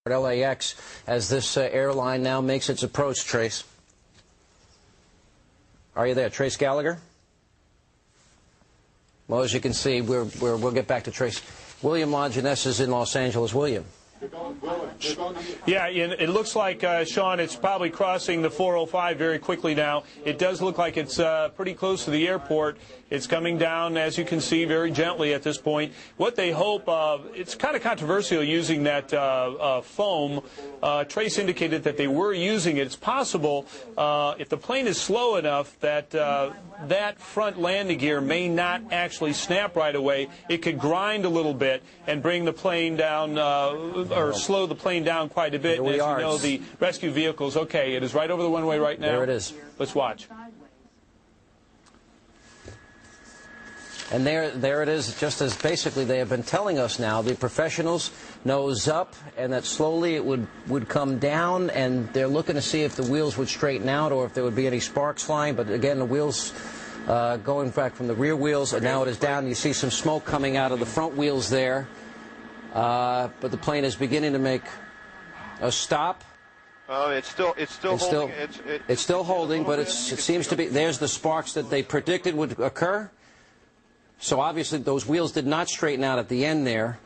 at LAX as this airline now makes its approach. Trace, are you there? Trace Gallagher? Well, as you can see, we'll get back to Trace. William Longinus is in Los Angeles. William. Yeah, it looks like, Sean, it's probably crossing the 405 very quickly now. It does look like it's pretty close to the airport. It's coming down, as you can see, very gently at this point. What they hope, it's kind of controversial using that foam. Trace indicated that they were using it. It's possible, if the plane is slow enough, that that front landing gear may not actually snap right away. It could grind a little bit and bring the plane down, or slow the plane down quite a bit. And as you know, the rescue vehicles, okay, it is right over the runway right now. There it is. Let's watch. And there it is, just as basically they have been telling us now, the professionals, nose up, and that slowly it would come down, and they're looking to see if the wheels would straighten out or if there would be any sparks flying. But again, the wheels going back from the rear wheels, and now it is down. You see some smoke coming out of the front wheels there. But the plane is beginning to make a stop. It's still holding. It's still holding, but it seems to be. There's the sparks that they predicted would occur. So obviously those wheels did not straighten out at the end there,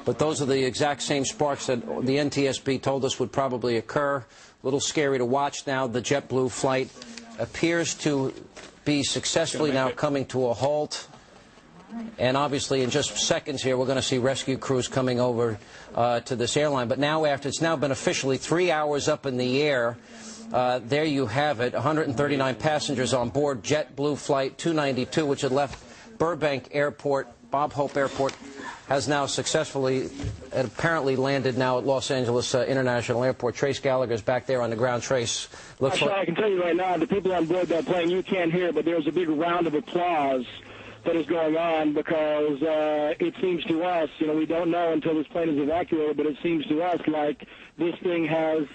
but those are the exact same sparks that the NTSB told us would probably occur. A little scary to watch now. The JetBlue flight appears to be successfully now coming to a halt. And obviously in just seconds here we're going to see rescue crews coming over to this airline. But now, after it's now been officially 3 hours up in the air, there you have it, 139 passengers on board JetBlue Flight 292, which had left Burbank Airport. Bob Hope Airport has now successfully and apparently landed now at Los Angeles International Airport. Trace Gallagher is back there on the ground. Trace, I can tell you right now, the people on board that plane, you can't hear, but there's a big round of applause that is going on because it seems to us, we don't know until this plane is evacuated, but it seems to us like this thing has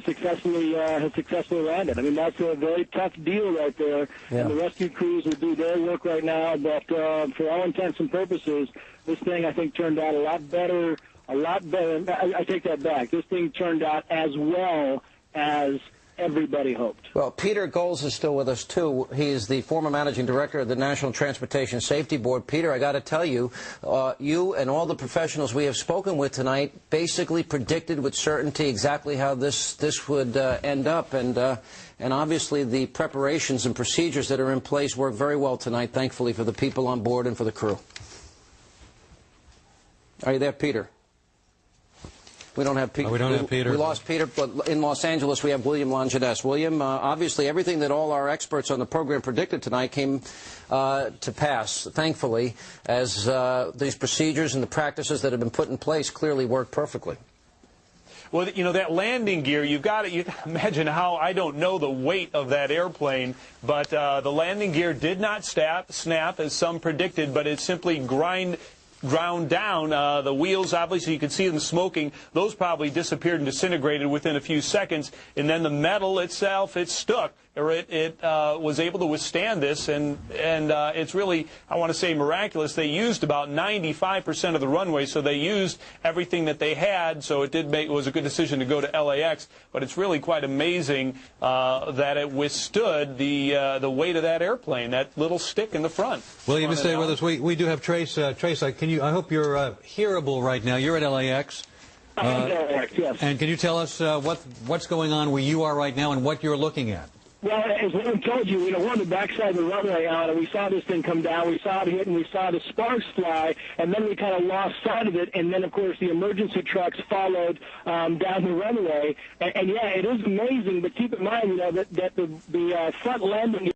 successfully landed. I mean, that's a very tough deal right there, yeah. And the rescue crews will do their work right now, but for all intents and purposes, this thing, I think, turned out a lot better. I take that back. This thing turned out as well as everybody hoped. Well, Peter Goals is still with us, too. He is the former managing director of the National Transportation Safety Board. Peter, I got to tell you, you and all the professionals we have spoken with tonight basically predicted with certainty exactly how this would end up. And obviously the preparations and procedures that are in place work very well tonight, thankfully, for the people on board and for the crew. Are you there, Peter? We don't have Peter. We don't have Peter. We lost Peter, but in Los Angeles we have William Longinus. William, obviously everything that all our experts on the program predicted tonight came to pass, thankfully, as these procedures and the practices that have been put in place clearly work perfectly. Well, that landing gear, you got to imagine how, I don't know the weight of that airplane, but the landing gear did not snap as some predicted, but it simply ground down. The wheels, obviously, you can see them smoking. Those probably disappeared and disintegrated within a few seconds. And then the metal itself, it stuck, or it was able to withstand this. And it's really, I want to say, miraculous. They used about 95% of the runway, so they used everything that they had. So it was a good decision to go to LAX. But it's really quite amazing that it withstood the weight of that airplane, that little stick in the front. William, you stay with us. We do have Trace. Trace, I hope you're hearable right now. You're at LAX. I'm at LAX, yes. And can you tell us what's going on where you are right now and what you're looking at? Well, as William told you, we're on the backside of the runway out, and we saw this thing come down. We saw it hit, and we saw the sparks fly, and then we kind of lost sight of it. And then, of course, the emergency trucks followed down the runway. And yeah, it is amazing, but keep in mind, that the front landing